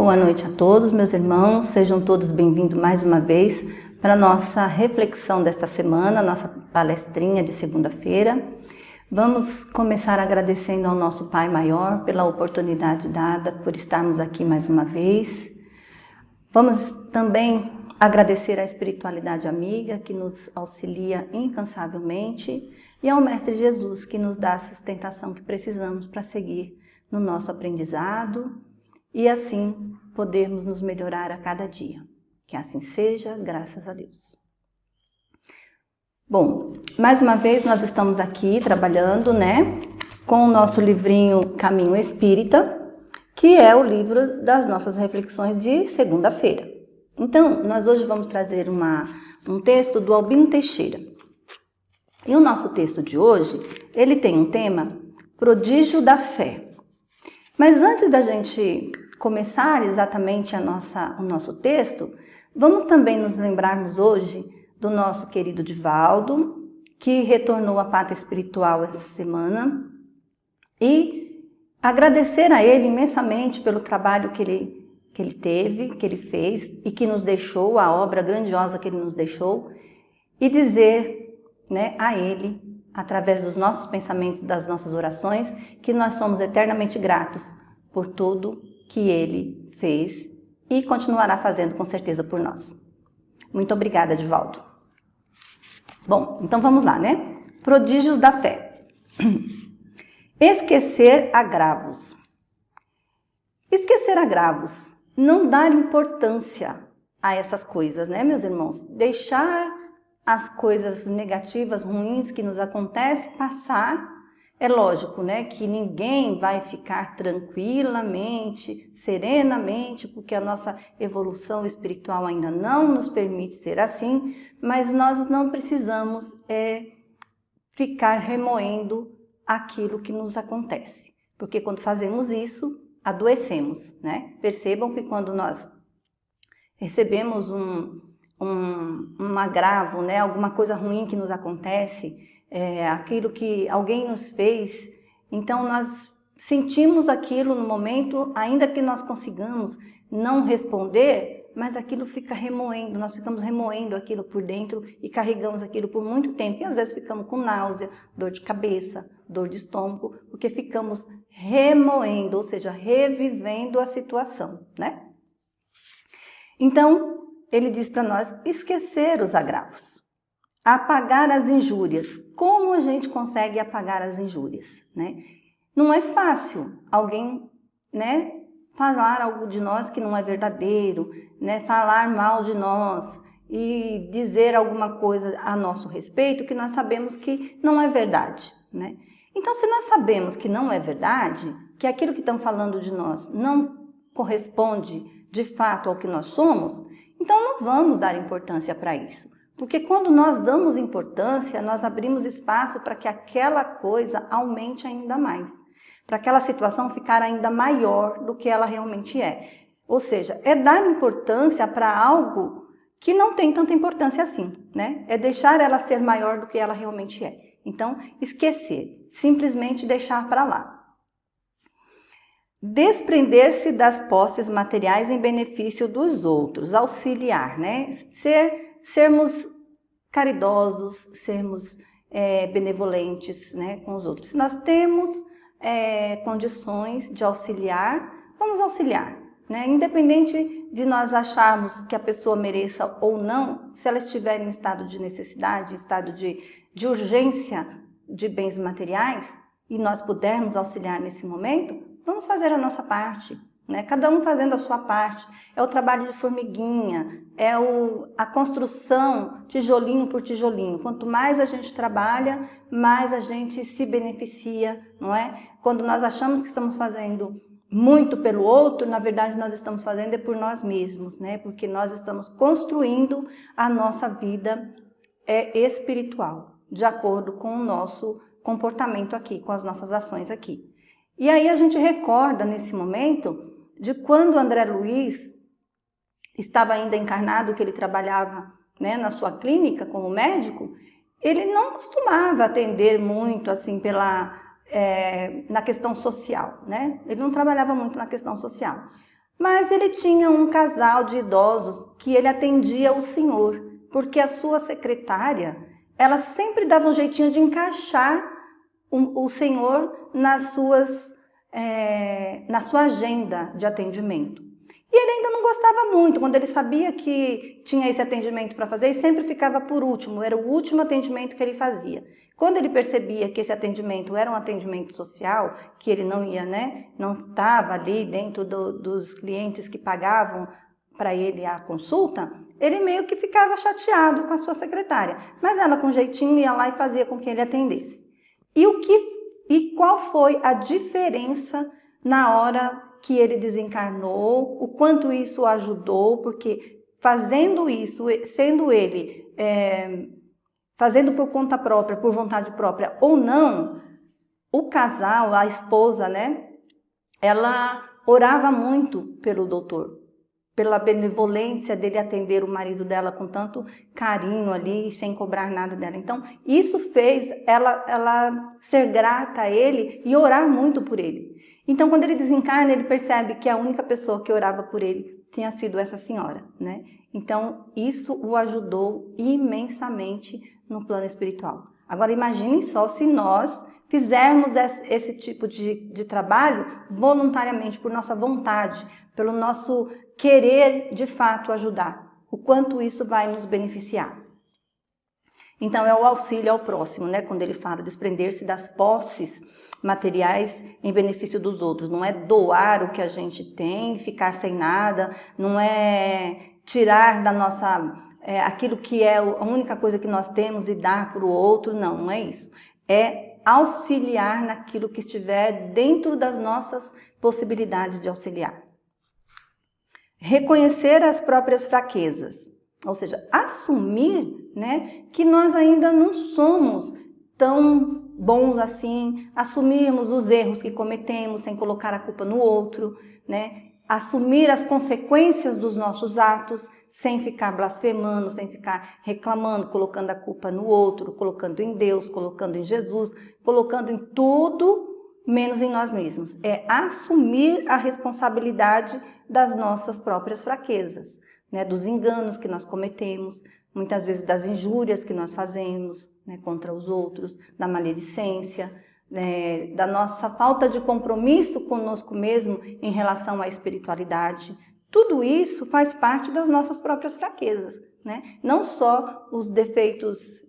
Boa noite a todos, meus irmãos, sejam todos bem-vindos mais uma vez para a nossa reflexão desta semana, nossa palestrinha de segunda-feira. Vamos começar agradecendo ao nosso Pai Maior pela oportunidade dada, por estarmos aqui mais uma vez. Vamos também agradecer à espiritualidade amiga que nos auxilia incansavelmente e ao Mestre Jesus que nos dá a sustentação que precisamos para seguir no nosso aprendizado e assim podermos nos melhorar a cada dia. Que assim seja, graças a Deus. Bom, mais uma vez nós estamos aqui trabalhando, com o nosso livrinho Caminho Espírita, que é o livro das nossas reflexões de segunda-feira. Então, nós hoje vamos trazer um texto do Albino Teixeira. E o nosso texto de hoje, ele tem um tema, Prodígio da Fé. Mas antes da gente começar exatamente o nosso texto, vamos também nos lembrarmos hoje do nosso querido Divaldo, que retornou à pátria espiritual essa semana, e agradecer a ele imensamente pelo trabalho que ele teve, que ele fez e que nos deixou, a obra grandiosa que ele nos deixou, e dizer a ele, através dos nossos pensamentos e das nossas orações, que nós somos eternamente gratos por tudo que ele fez e continuará fazendo com certeza por nós. Muito obrigada, Divaldo. Bom, então vamos lá, Prodígios da fé. Esquecer agravos. Esquecer agravos, não dar importância a essas coisas, meus irmãos? Deixar as coisas negativas, ruins que nos acontecem passar. É lógico, que ninguém vai ficar tranquilamente, serenamente, porque a nossa evolução espiritual ainda não nos permite ser assim, mas nós não precisamos ficar remoendo aquilo que nos acontece, porque quando fazemos isso, adoecemos, Percebam que quando nós recebemos um agravo, alguma coisa ruim que nos acontece, aquilo que alguém nos fez, então nós sentimos aquilo no momento, ainda que nós consigamos não responder, mas aquilo fica remoendo, nós ficamos remoendo aquilo por dentro e carregamos aquilo por muito tempo, e às vezes ficamos com náusea, dor de cabeça, dor de estômago, porque ficamos remoendo, ou seja, revivendo a situação, Então, ele diz para nós esquecer os agravos. Apagar as injúrias. Como a gente consegue apagar as injúrias, Não é fácil alguém, falar algo de nós que não é verdadeiro, falar mal de nós e dizer alguma coisa a nosso respeito que nós sabemos que não é verdade, Então, se nós sabemos que não é verdade, que aquilo que estão falando de nós não corresponde de fato ao que nós somos, então não vamos dar importância para isso. Porque quando nós damos importância, nós abrimos espaço para que aquela coisa aumente ainda mais. Para aquela situação ficar ainda maior do que ela realmente é. Ou seja, é dar importância para algo que não tem tanta importância assim, É deixar ela ser maior do que ela realmente é. Então, esquecer, simplesmente deixar para lá. Desprender-se das posses materiais em benefício dos outros, auxiliar, Sermos caridosos, sermos benevolentes, com os outros. Se nós temos condições de auxiliar, vamos auxiliar, Independente de nós acharmos que a pessoa mereça ou não, se ela estiver em estado de necessidade, em estado de urgência de bens materiais, e nós pudermos auxiliar nesse momento, vamos fazer a nossa parte. Cada um fazendo a sua parte, é o trabalho de formiguinha, é a construção tijolinho por tijolinho. Quanto mais a gente trabalha, mais a gente se beneficia, não é? Quando nós achamos que estamos fazendo muito pelo outro, na verdade nós estamos fazendo por nós mesmos, Porque nós estamos construindo a nossa vida espiritual, de acordo com o nosso comportamento aqui, com as nossas ações aqui. E aí a gente recorda nesse momento de quando André Luiz estava ainda encarnado, que ele trabalhava na sua clínica como médico, ele não costumava atender muito assim na questão social, Ele não trabalhava muito na questão social. Mas ele tinha um casal de idosos que ele atendia o senhor, porque a sua secretária, ela sempre dava um jeitinho de encaixar o senhor na sua agenda de atendimento. E ele ainda não gostava muito, quando ele sabia que tinha esse atendimento para fazer, ele sempre ficava por último, era o último atendimento que ele fazia. Quando ele percebia que esse atendimento era um atendimento social, que ele não ia, não estava ali dentro dos clientes que pagavam para ele a consulta, ele meio que ficava chateado com a sua secretária. Mas ela, com jeitinho, ia lá e fazia com que ele atendesse. E qual foi a diferença na hora que ele desencarnou, o quanto isso o ajudou, porque fazendo isso, sendo ele fazendo por conta própria, por vontade própria ou não, o casal, a esposa, ela orava muito pelo doutor, pela benevolência dele atender o marido dela com tanto carinho ali, sem cobrar nada dela. Então, isso fez ela ser grata a ele e orar muito por ele. Então, quando ele desencarna, ele percebe que a única pessoa que orava por ele tinha sido essa senhora, Então, isso o ajudou imensamente no plano espiritual. Agora, imaginem só se nós fizermos esse tipo de trabalho voluntariamente, por nossa vontade, pelo nosso querer de fato ajudar, o quanto isso vai nos beneficiar. Então, é o auxílio ao próximo, quando ele fala desprender-se das posses materiais em benefício dos outros. Não é doar o que a gente tem, ficar sem nada, não é tirar da nossa aquilo que é a única coisa que nós temos e dar para o outro, não é isso. É auxiliar naquilo que estiver dentro das nossas possibilidades de auxiliar. Reconhecer as próprias fraquezas, ou seja, assumir, que nós ainda não somos tão bons assim, assumirmos os erros que cometemos sem colocar a culpa no outro, assumir as consequências dos nossos atos sem ficar blasfemando, sem ficar reclamando, colocando a culpa no outro, colocando em Deus, colocando em Jesus, colocando em tudo menos em nós mesmos. É assumir a responsabilidade das nossas próprias fraquezas, dos enganos que nós cometemos, muitas vezes das injúrias que nós fazemos contra os outros, da maledicência, da nossa falta de compromisso conosco mesmo em relação à espiritualidade. Tudo isso faz parte das nossas próprias fraquezas, Não só os defeitos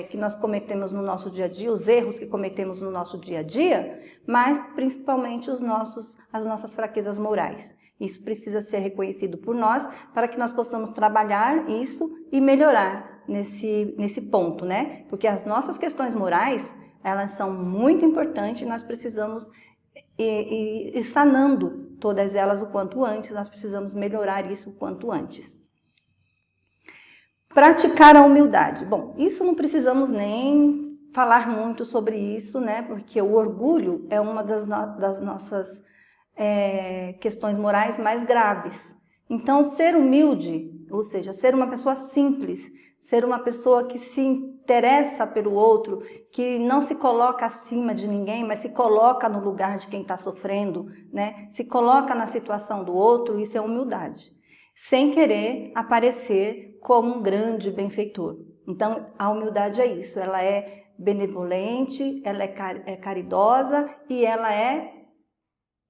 que nós cometemos no nosso dia a dia, os erros que cometemos no nosso dia a dia, mas principalmente as nossas fraquezas morais. Isso precisa ser reconhecido por nós para que nós possamos trabalhar isso e melhorar nesse ponto, Porque as nossas questões morais, elas são muito importantes e nós precisamos ir sanando todas elas o quanto antes, nós precisamos melhorar isso o quanto antes. Praticar a humildade. Bom, isso não precisamos nem falar muito sobre isso, Porque o orgulho é uma das nossas questões morais mais graves. Então, ser humilde, ou seja, ser uma pessoa simples, ser uma pessoa que se interessa pelo outro, que não se coloca acima de ninguém, mas se coloca no lugar de quem está sofrendo, Se coloca na situação do outro, isso é humildade. Sem querer aparecer como um grande benfeitor. Então, a humildade é isso, ela é benevolente, ela é caridosa e ela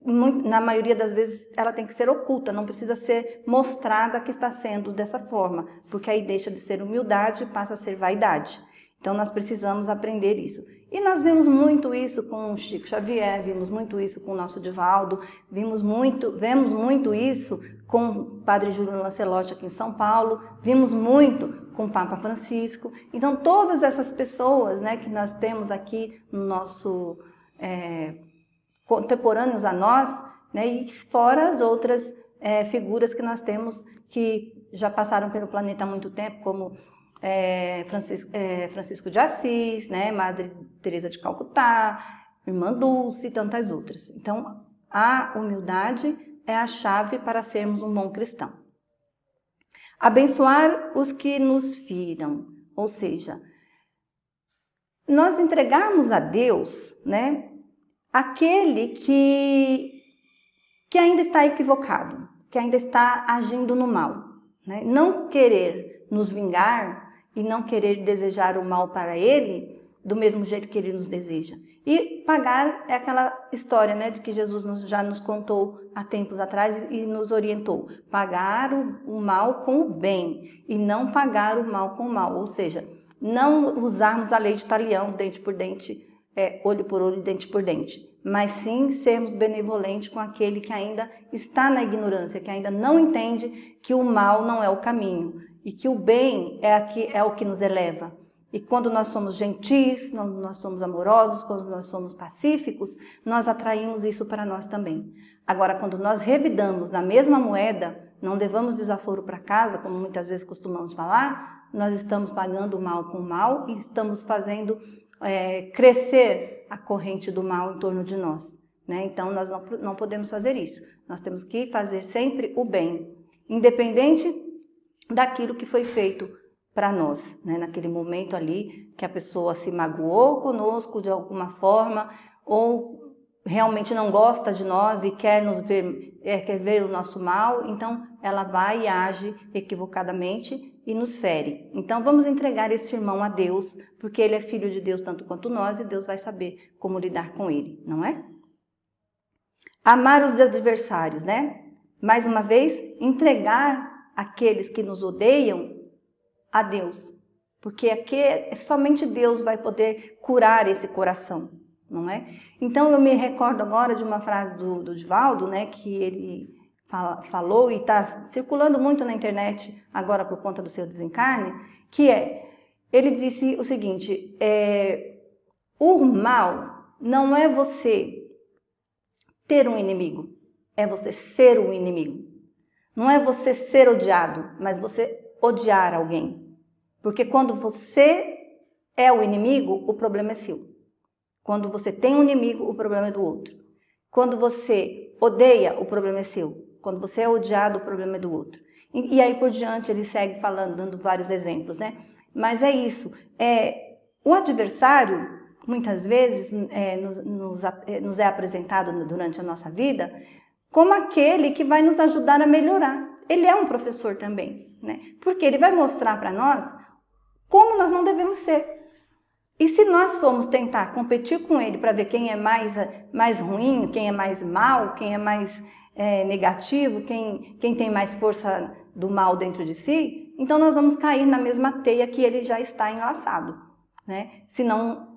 na maioria das vezes, ela tem que ser oculta, não precisa ser mostrada que está sendo dessa forma, porque aí deixa de ser humildade e passa a ser vaidade. Então, nós precisamos aprender isso. E nós vimos muito isso com o Chico Xavier, vimos muito isso com o nosso Divaldo, vemos muito isso com o Padre Júlio Lancelotti aqui em São Paulo, vimos muito com o Papa Francisco. Então, todas essas pessoas que nós temos aqui no nosso contemporâneos a nós, e fora as outras figuras que nós temos que já passaram pelo planeta há muito tempo, como Francisco de Assis, Madre Teresa de Calcutá, Irmã Dulce e tantas outras. Então, a humildade é a chave para sermos um bom cristão. Abençoar os que nos firam, ou seja, nós entregarmos a Deus, aquele que que ainda está equivocado, que ainda está agindo no mal, né? Não querer nos vingar e não querer desejar o mal para ele do mesmo jeito que ele nos deseja. E pagar é aquela história, né, de que Jesus já nos contou há tempos atrás e nos orientou. Pagar o mal com o bem e não pagar o mal com o mal. Ou seja, não usarmos a lei de talião, dente por dente, olho por olho, dente por dente. Mas sim sermos benevolentes com aquele que ainda está na ignorância, que ainda não entende que o mal não é o caminho e que o bem é o que nos eleva. E quando nós somos gentis, quando nós somos amorosos, quando nós somos pacíficos, nós atraímos isso para nós também. Agora, quando nós revidamos na mesma moeda, não levamos desaforo para casa, como muitas vezes costumamos falar, nós estamos pagando o mal com o mal e estamos fazendo crescer a corrente do mal em torno de nós, né? Então, nós não podemos fazer isso. Nós temos que fazer sempre o bem, independente daquilo que foi feito para nós, né? Naquele momento ali que a pessoa se magoou conosco de alguma forma ou realmente não gosta de nós e quer ver o nosso mal, então ela vai e age equivocadamente e nos fere. Então vamos entregar esse irmão a Deus, porque ele é filho de Deus tanto quanto nós e Deus vai saber como lidar com ele, não é? Amar os adversários, né? Mais uma vez, entregar aqueles que nos odeiam a Deus, porque somente Deus vai poder curar esse coração, não é? Então eu me recordo agora de uma frase do Divaldo, né, que ele falou e está circulando muito na internet agora por conta do seu desencarne, que ele disse o seguinte, o mal não é você ter um inimigo, é você ser um inimigo. Não é você ser odiado, mas você odiar alguém. Porque quando você é o inimigo, o problema é seu. Quando você tem um inimigo, o problema é do outro. Quando você odeia, o problema é seu. Quando você é odiado, o problema é do outro. E aí por diante ele segue falando, dando vários exemplos, né? Mas é isso. O adversário, muitas vezes, nos é apresentado durante a nossa vida como aquele que vai nos ajudar a melhorar. Ele é um professor também, né? Porque ele vai mostrar para nós como nós não devemos ser. E se nós formos tentar competir com ele para ver quem é mais ruim, quem é mais mal, quem é mais negativo, quem tem mais força do mal dentro de si, então nós vamos cair na mesma teia que ele já está enlaçado, né? Se não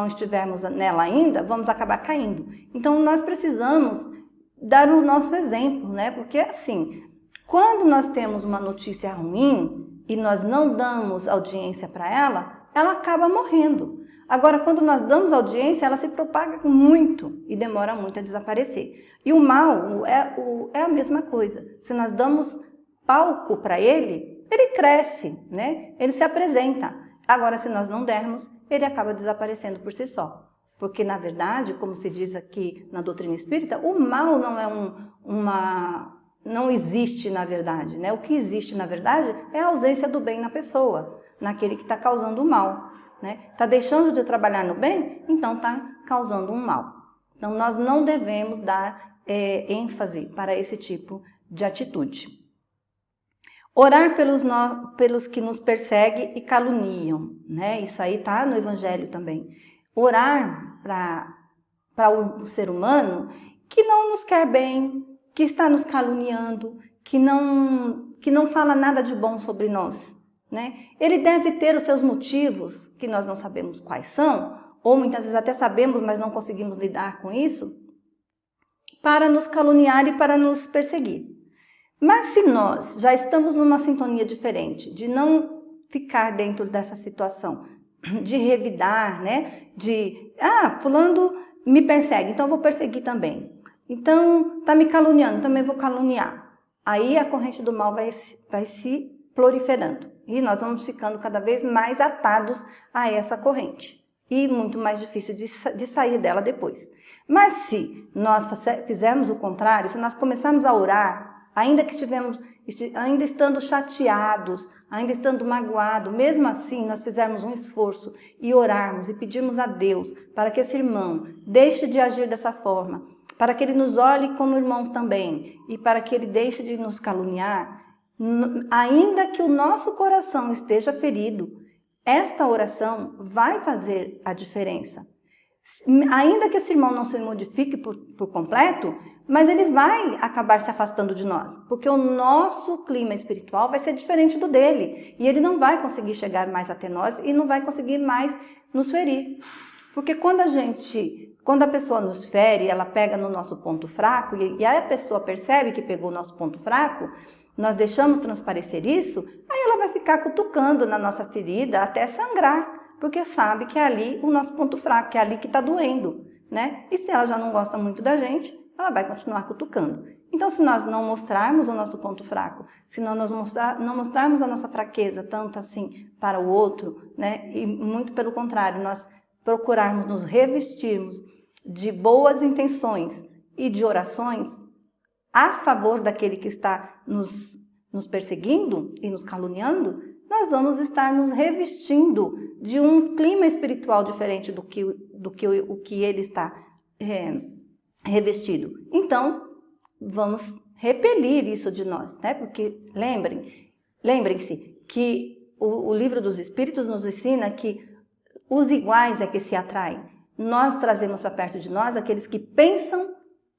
estivermos nela ainda, vamos acabar caindo. Então nós precisamos dar o nosso exemplo, né? Porque assim, quando nós temos uma notícia ruim e nós não damos audiência para ela, ela acaba morrendo. Agora, quando nós damos audiência, ela se propaga muito e demora muito a desaparecer. E o mal é a mesma coisa. Se nós damos palco para ele, ele cresce, né? Ele se apresenta. Agora, se nós não dermos, ele acaba desaparecendo por si só. Porque, na verdade, como se diz aqui na doutrina espírita, o mal não é não existe na verdade, né? O que existe na verdade é a ausência do bem na pessoa, naquele que está causando o mal, né? Está deixando de trabalhar no bem, então está causando um mal. Então nós não devemos dar ênfase para esse tipo de atitude. Orar pelos que nos perseguem e caluniam, né? Isso aí está no Evangelho também. Orar para o ser humano que não nos quer bem, que está nos caluniando, que não fala nada de bom sobre nós, né? Ele deve ter os seus motivos, que nós não sabemos quais são, ou muitas vezes até sabemos, mas não conseguimos lidar com isso, para nos caluniar e para nos perseguir. Mas se nós já estamos numa sintonia diferente, de não ficar dentro dessa situação, de revidar, né? Fulano me persegue, então eu vou perseguir também. Então, está me caluniando, também vou caluniar. Aí a corrente do mal vai se proliferando. E nós vamos ficando cada vez mais atados a essa corrente. E muito mais difícil de sair dela depois. Mas se nós fizermos o contrário, se nós começarmos a orar, ainda estando chateados, ainda estando magoados, mesmo assim nós fizermos um esforço e orarmos e pedirmos a Deus para que esse irmão deixe de agir dessa forma, para que Ele nos olhe como irmãos também, e para que Ele deixe de nos caluniar, ainda que o nosso coração esteja ferido, esta oração vai fazer a diferença. Ainda que esse irmão não se modifique por completo, mas ele vai acabar se afastando de nós, porque o nosso clima espiritual vai ser diferente do dele, e ele não vai conseguir chegar mais até nós e não vai conseguir mais nos ferir. Porque quando a pessoa nos fere, ela pega no nosso ponto fraco, e aí a pessoa percebe que pegou o nosso ponto fraco, nós deixamos transparecer isso, aí ela vai ficar cutucando na nossa ferida até sangrar, porque sabe que é ali o nosso ponto fraco, que é ali que está doendo, né? E se ela já não gosta muito da gente, ela vai continuar cutucando. Então, se nós não mostrarmos o nosso ponto fraco, se não mostrarmos a nossa fraqueza tanto assim para o outro, né? E muito pelo contrário, nós procurarmos nos revestirmos de boas intenções e de orações a favor daquele que está nos perseguindo e nos caluniando, nós vamos estar nos revestindo de um clima espiritual diferente do que o que ele está revestido. Então, vamos repelir isso de nós, né? Porque lembrem-se que o livro dos Espíritos nos ensina que os iguais é que se atraem. Nós trazemos para perto de nós aqueles que pensam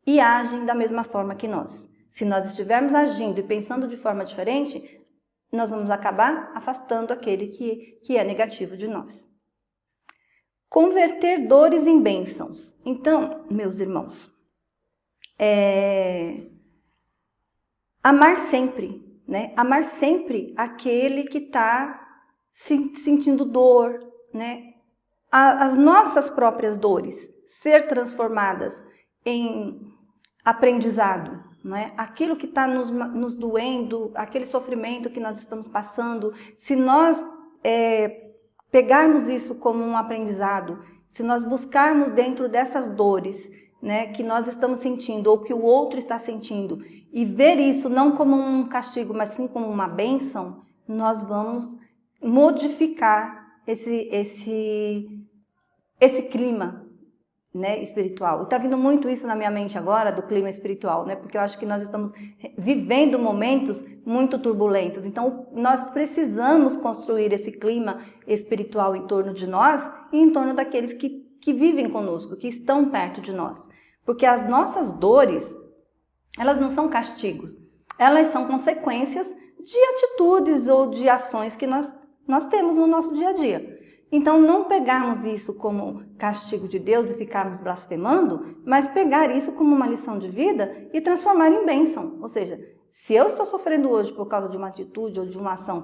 e agem da mesma forma que nós. Se nós estivermos agindo e pensando de forma diferente, nós vamos acabar afastando aquele que é negativo de nós. Converter dores em bênçãos. Então, meus irmãos, amar sempre, né? Amar sempre aquele que está sentindo dor, né? As nossas próprias dores ser transformadas em aprendizado, né? Aquilo que está nos doendo, aquele sofrimento que nós estamos passando, se nós pegarmos isso como um aprendizado, se nós buscarmos dentro dessas dores, né, que nós estamos sentindo ou que o outro está sentindo, e ver isso não como um castigo, mas sim como uma bênção, nós vamos modificar esse clima, né, espiritual. E está vindo muito isso na minha mente agora, do clima espiritual, né, porque eu acho que nós estamos vivendo momentos muito turbulentos. Então, nós precisamos construir esse clima espiritual em torno de nós e em torno daqueles que vivem conosco, que estão perto de nós. Porque as nossas dores, elas não são castigos, elas são consequências de atitudes ou de ações que nós temos no nosso dia a dia. Então, não pegarmos isso como castigo de Deus e ficarmos blasfemando, mas pegar isso como uma lição de vida e transformar em bênção. Ou seja, se eu estou sofrendo hoje por causa de uma atitude ou de uma ação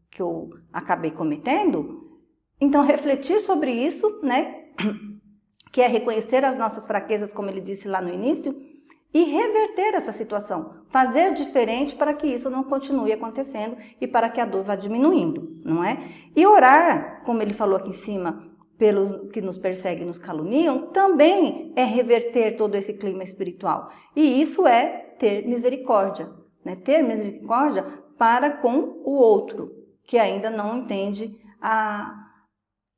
que eu acabei cometendo, então refletir sobre isso, né? Que é reconhecer as nossas fraquezas, como ele disse lá no início, e reverter essa situação, fazer diferente para que isso não continue acontecendo e para que a dor vá diminuindo, não é? E orar, como ele falou aqui em cima, pelos que nos perseguem e nos caluniam, também é reverter todo esse clima espiritual. E isso é ter misericórdia, né? Ter misericórdia para com o outro, que ainda não entende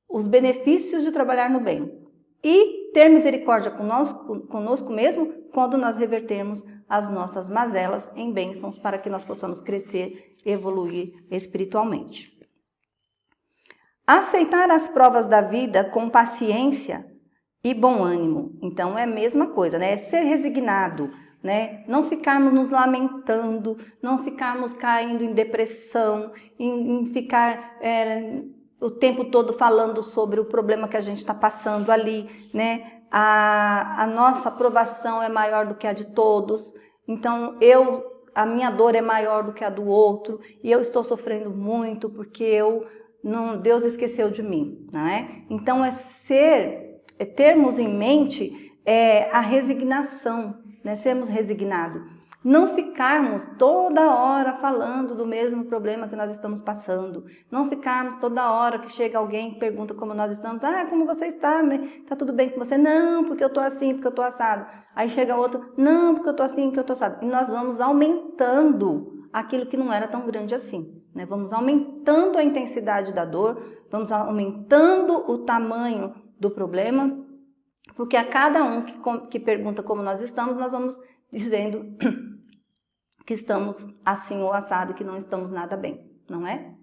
os benefícios de trabalhar no bem. E ter misericórdia conosco mesmo quando nós revertermos as nossas mazelas em bênçãos para que nós possamos crescer e evoluir espiritualmente. Aceitar as provas da vida com paciência e bom ânimo. Então é a mesma coisa, né? É ser resignado, né? Não ficarmos nos lamentando, não ficarmos caindo em depressão, em ficar o tempo todo falando sobre o problema que a gente está passando ali, né? A nossa aprovação é maior do que a de todos, então a minha dor é maior do que a do outro, e eu estou sofrendo muito porque Deus esqueceu de mim, não é? Então termos em mente a resignação, né? Sermos resignados. Não ficarmos toda hora falando do mesmo problema que nós estamos passando. Não ficarmos toda hora que chega alguém que pergunta como nós estamos. Como você está? Está tudo bem com você? Não, porque eu estou assim, porque eu estou assado. Aí chega outro, não, porque eu estou assim, porque eu estou assado. E nós vamos aumentando aquilo que não era tão grande assim, né? Vamos aumentando a intensidade da dor, vamos aumentando o tamanho do problema, Porque a cada um que pergunta como nós vamos dizendo que estamos assim ou assado, que não estamos nada bem, não é?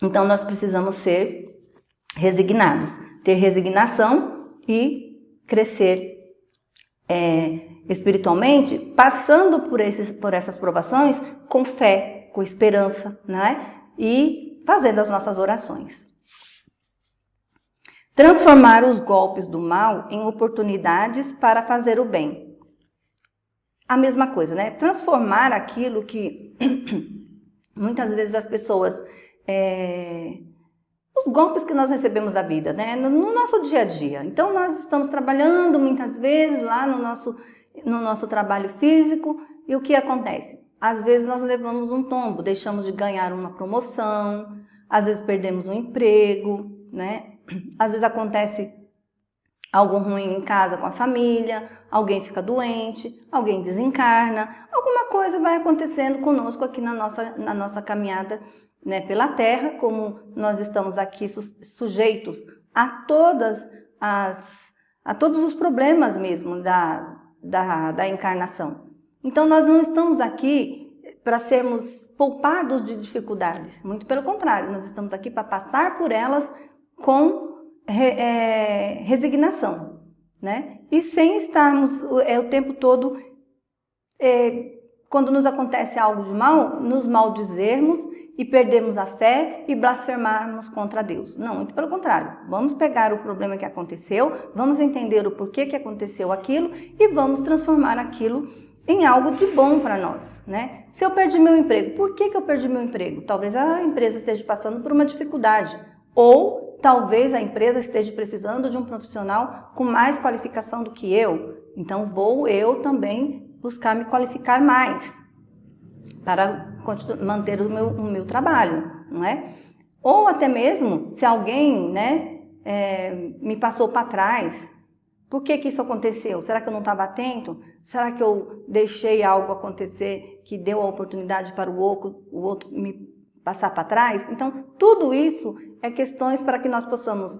Então nós precisamos ser resignados, ter resignação e crescer espiritualmente, passando por essas provações com fé, com esperança, né? E fazendo as nossas orações. Transformar os golpes do mal em oportunidades para fazer o bem. A mesma coisa, né? Transformar aquilo que muitas vezes as pessoas... os golpes que nós recebemos da vida, né? No nosso dia a dia. Então, nós estamos trabalhando muitas vezes lá no nosso trabalho físico e o que acontece? Às vezes nós levamos um tombo, deixamos de ganhar uma promoção, às vezes perdemos um emprego, né? Às vezes acontece algo ruim em casa com a família, alguém fica doente, alguém desencarna, alguma coisa vai acontecendo conosco aqui na nossa caminhada, né, pela Terra, como nós estamos aqui sujeitos a todos os problemas mesmo da encarnação. Então nós não estamos aqui para sermos poupados de dificuldades, muito pelo contrário, nós estamos aqui para passar por elas com resignação, né? E sem estarmos o tempo todo, quando nos acontece algo de mal, nos maldizermos e perdermos a fé e blasfemarmos contra Deus. Não, muito pelo contrário. Vamos pegar o problema que aconteceu, vamos entender o porquê que aconteceu aquilo e vamos transformar aquilo em algo de bom para nós, né? Se eu perdi meu emprego, por que eu perdi meu emprego? Talvez a empresa esteja passando por uma dificuldade, ou talvez a empresa esteja precisando de um profissional com mais qualificação do que eu. Então vou eu também buscar me qualificar mais para manter o meu trabalho, não é? Ou até mesmo se alguém, né, me passou para trás. Por que isso aconteceu? Será que eu não estava atento? Será que eu deixei algo acontecer que deu a oportunidade para o outro me passar para trás? Então, tudo isso é questões para que nós possamos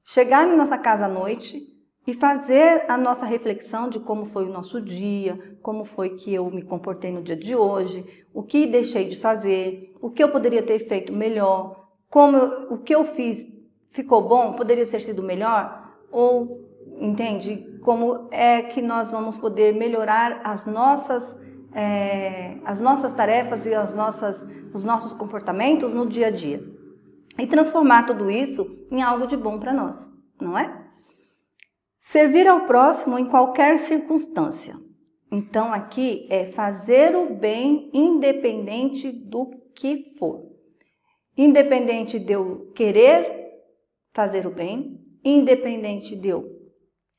chegar na nossa casa à noite e fazer a nossa reflexão de como foi o nosso dia, como foi que eu me comportei no dia de hoje, o que deixei de fazer, o que eu poderia ter feito melhor, o que eu fiz ficou bom, poderia ter sido melhor, ou, entende, como é que nós vamos poder melhorar as nossas tarefas e os nossos comportamentos no dia a dia. E transformar tudo isso em algo de bom para nós, não é? Servir ao próximo em qualquer circunstância. Então, aqui é fazer o bem independente do que for. Independente de eu querer fazer o bem, independente de eu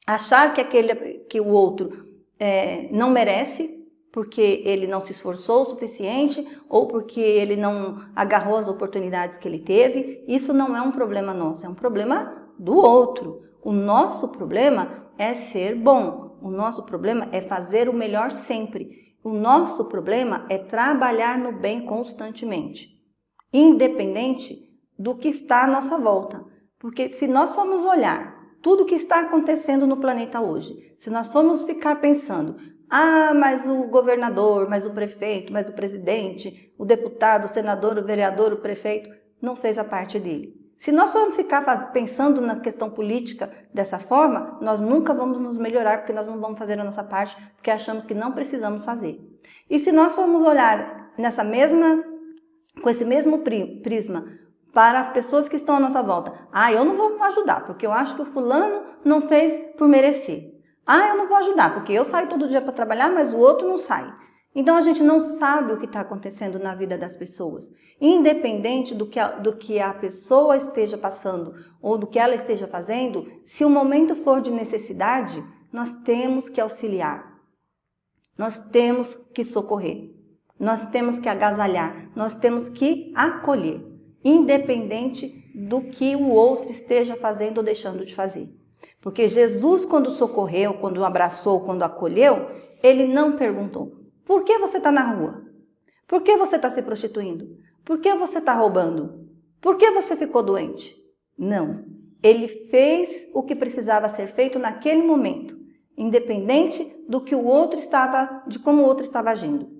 achar que o outro não merece, porque ele não se esforçou o suficiente ou porque ele não agarrou as oportunidades que ele teve. Isso não é um problema nosso, é um problema do outro. O nosso problema é ser bom, o nosso problema é fazer o melhor sempre. O nosso problema é trabalhar no bem constantemente, independente do que está à nossa volta. Porque se nós formos olhar tudo o que está acontecendo no planeta hoje, se nós formos ficar pensando, mas o governador, mas o prefeito, mas o presidente, o deputado, o senador, o vereador, o prefeito, não fez a parte dele. Se nós formos ficar pensando na questão política dessa forma, nós nunca vamos nos melhorar, porque nós não vamos fazer a nossa parte, porque achamos que não precisamos fazer. E se nós formos olhar com esse mesmo prisma para as pessoas que estão à nossa volta, eu não vou ajudar, porque eu acho que o fulano não fez por merecer. Eu não vou ajudar, porque eu saio todo dia para trabalhar, mas o outro não sai. Então, a gente não sabe o que está acontecendo na vida das pessoas. Independente do que a pessoa esteja passando ou do que ela esteja fazendo, se o momento for de necessidade, nós temos que auxiliar. Nós temos que socorrer. Nós temos que agasalhar. Nós temos que acolher. Independente do que o outro esteja fazendo ou deixando de fazer. Porque Jesus, quando socorreu, quando abraçou, quando acolheu, ele não perguntou: por que você está na rua? Por que você está se prostituindo? Por que você está roubando? Por que você ficou doente? Não. Ele fez o que precisava ser feito naquele momento, independente do que o outro estava, de como o outro estava agindo.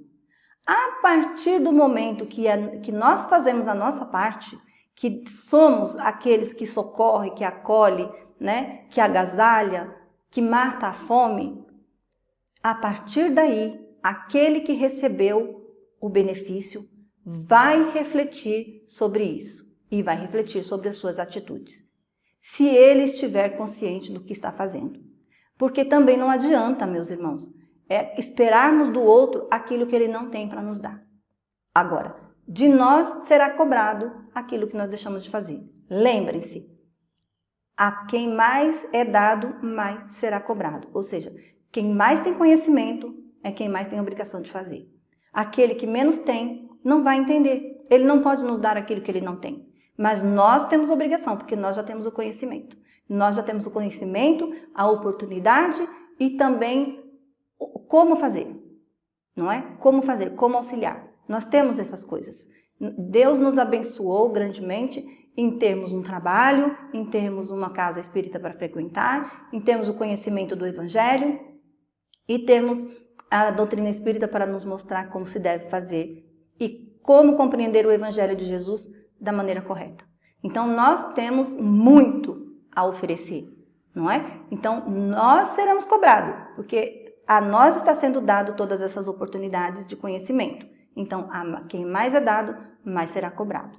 A partir do momento que nós fazemos a nossa parte, que somos aqueles que socorre, que acolhe, né, que agasalha, que mata a fome, a partir daí, aquele que recebeu o benefício vai refletir sobre isso e vai refletir sobre as suas atitudes, se ele estiver consciente do que está fazendo. Porque também não adianta, meus irmãos, esperarmos do outro aquilo que ele não tem para nos dar. Agora, de nós será cobrado aquilo que nós deixamos de fazer. Lembrem-se, a quem mais é dado, mais será cobrado. Ou seja, quem mais tem conhecimento é quem mais tem a obrigação de fazer. Aquele que menos tem, não vai entender. Ele não pode nos dar aquilo que ele não tem. Mas nós temos obrigação, porque nós já temos o conhecimento. Nós já temos o conhecimento, a oportunidade e também como fazer, não é? Como fazer, como auxiliar. Nós temos essas coisas. Deus nos abençoou grandemente em termos um trabalho, em termos uma casa espírita para frequentar, em termos o conhecimento do Evangelho e termos a doutrina espírita para nos mostrar como se deve fazer e como compreender o Evangelho de Jesus da maneira correta. Então, nós temos muito a oferecer, não é? Então, nós seremos cobrados, porque a nós está sendo dado todas essas oportunidades de conhecimento. Então, a quem mais é dado, mais será cobrado.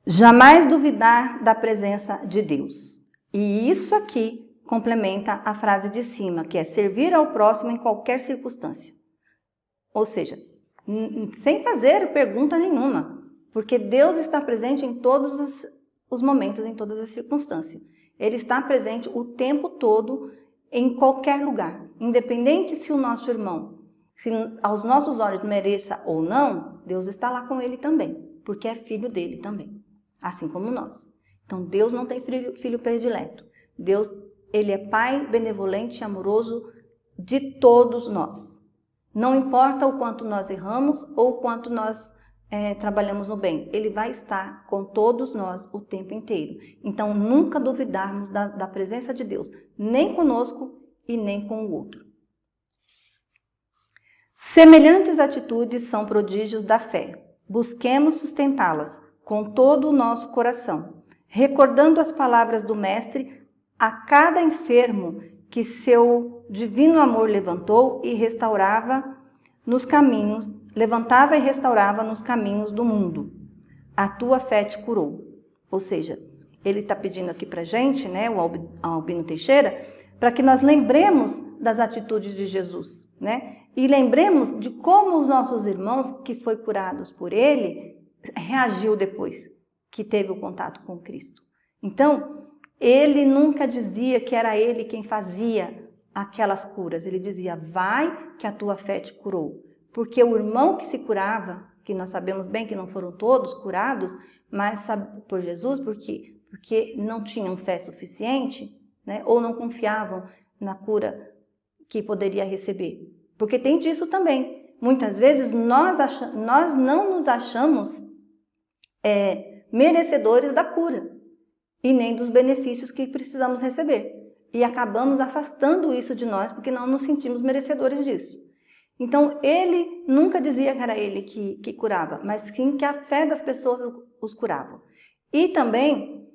Jamais duvidar da presença de Deus. E isso aqui complementa a frase de cima, que é servir ao próximo em qualquer circunstância. Ou seja, sem fazer pergunta nenhuma, porque Deus está presente em todos os momentos, em todas as circunstâncias. Ele está presente o tempo todo, em qualquer lugar. Independente se o nosso irmão, se aos nossos olhos mereça ou não, Deus está lá com ele também, porque é filho dele também, assim como nós. Então, Deus não tem filho predileto. Deus, ele é pai benevolente e amoroso de todos nós. Não importa o quanto nós erramos ou o quanto nós trabalhamos no bem. Ele vai estar com todos nós o tempo inteiro. Então, nunca duvidarmos da presença de Deus, nem conosco e nem com o outro. Semelhantes atitudes são prodígios da fé. Busquemos sustentá-las com todo o nosso coração, recordando as palavras do Mestre a cada enfermo que seu divino amor levantou e restaurava nos caminhos, levantava e restaurava nos caminhos do mundo. A tua fé te curou. Ou seja, ele está pedindo aqui para a gente, né, o Albino Teixeira, para que nós lembremos das atitudes de Jesus, né? E lembremos de como os nossos irmãos, que foi curados por ele, reagiu depois que teve o contato com Cristo. Então, ele nunca dizia que era ele quem fazia aquelas curas. Ele dizia, vai que a tua fé te curou. Porque o irmão que se curava, que nós sabemos bem que não foram todos curados, mas por Jesus, porque não tinham fé suficiente, né, ou não confiavam na cura que poderia receber. Porque tem disso também. Muitas vezes nós não nos achamos merecedores da cura e nem dos benefícios que precisamos receber. E acabamos afastando isso de nós porque não nos sentimos merecedores disso. Então, ele nunca dizia que era ele que curava, mas sim que a fé das pessoas os curava. E também,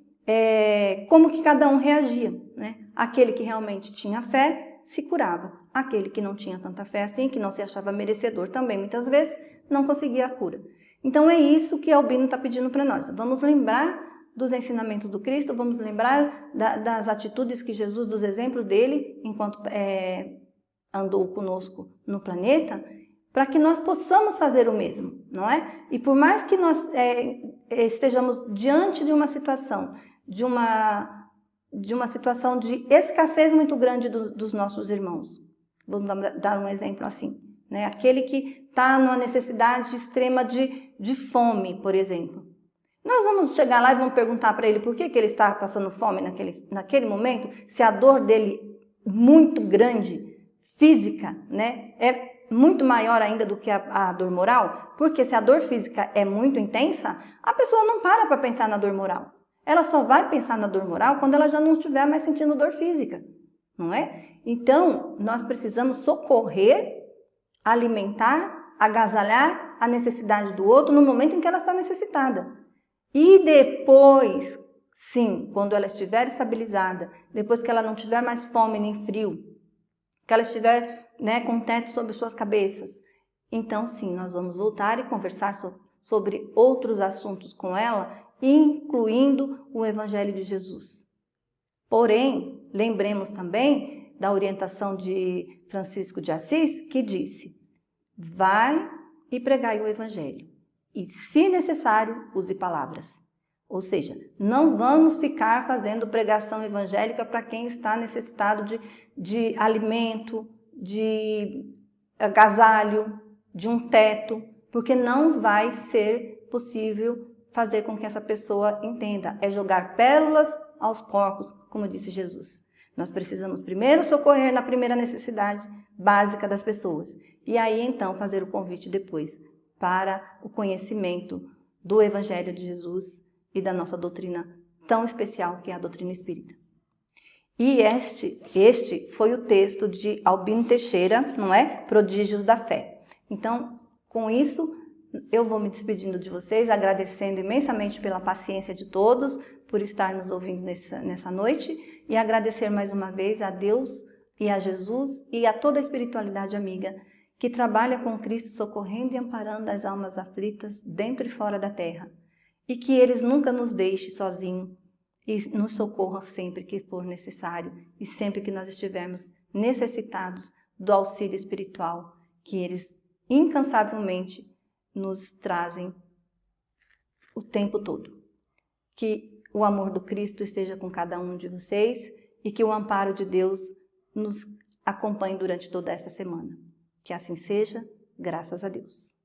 como que cada um reagia, né? Aquele que realmente tinha fé se curava. Aquele que não tinha tanta fé assim, que não se achava merecedor também, muitas vezes, não conseguia a cura. Então, é isso que Albino está pedindo para nós. Vamos lembrar dos ensinamentos do Cristo, vamos lembrar das atitudes que Jesus, dos exemplos dele, enquanto andou conosco no planeta, para que nós possamos fazer o mesmo, não é? E por mais que nós estejamos diante de uma situação, de uma situação de escassez muito grande dos nossos irmãos, vamos dar um exemplo assim, né? Aquele que está numa necessidade extrema de fome, por exemplo. Nós vamos chegar lá e vamos perguntar para ele por que ele está passando fome naquele momento, se a dor dele muito grande, física, né, muito maior ainda do que a dor moral, porque se a dor física é muito intensa, a pessoa não para pensar na dor moral. Ela só vai pensar na dor moral quando ela já não estiver mais sentindo dor física, não é? Então, nós precisamos socorrer, alimentar, agasalhar a necessidade do outro no momento em que ela está necessitada. E depois, sim, quando ela estiver estabilizada, depois que ela não tiver mais fome nem frio, que ela estiver, com um teto sobre suas cabeças, então sim, nós vamos voltar e conversar sobre outros assuntos com ela, incluindo o Evangelho de Jesus. Porém, lembremos também da orientação de Francisco de Assis, que disse: vai e pregai o Evangelho, e, se necessário, use palavras. Ou seja, não vamos ficar fazendo pregação evangélica para quem está necessitado de alimento, de agasalho, de um teto, porque não vai ser possível fazer com que essa pessoa entenda. É jogar pérolas aos porcos, como disse Jesus. Nós precisamos primeiro socorrer na primeira necessidade básica das pessoas. E aí, então, fazer o convite depois para o conhecimento do Evangelho de Jesus e da nossa doutrina tão especial, que é a doutrina espírita. E este foi o texto de Albino Teixeira, não é? Prodígios da Fé. Então, com isso, eu vou me despedindo de vocês, agradecendo imensamente pela paciência de todos, por estar nos ouvindo nessa noite, e agradecer mais uma vez a Deus e a Jesus e a toda a espiritualidade amiga que trabalha com Cristo, socorrendo e amparando as almas aflitas dentro e fora da terra. E que eles nunca nos deixem sozinhos e nos socorram sempre que for necessário e sempre que nós estivermos necessitados do auxílio espiritual que eles incansavelmente nos trazem o tempo todo. Que o amor do Cristo esteja com cada um de vocês e que o amparo de Deus nos acompanhe durante toda essa semana. Que assim seja, graças a Deus.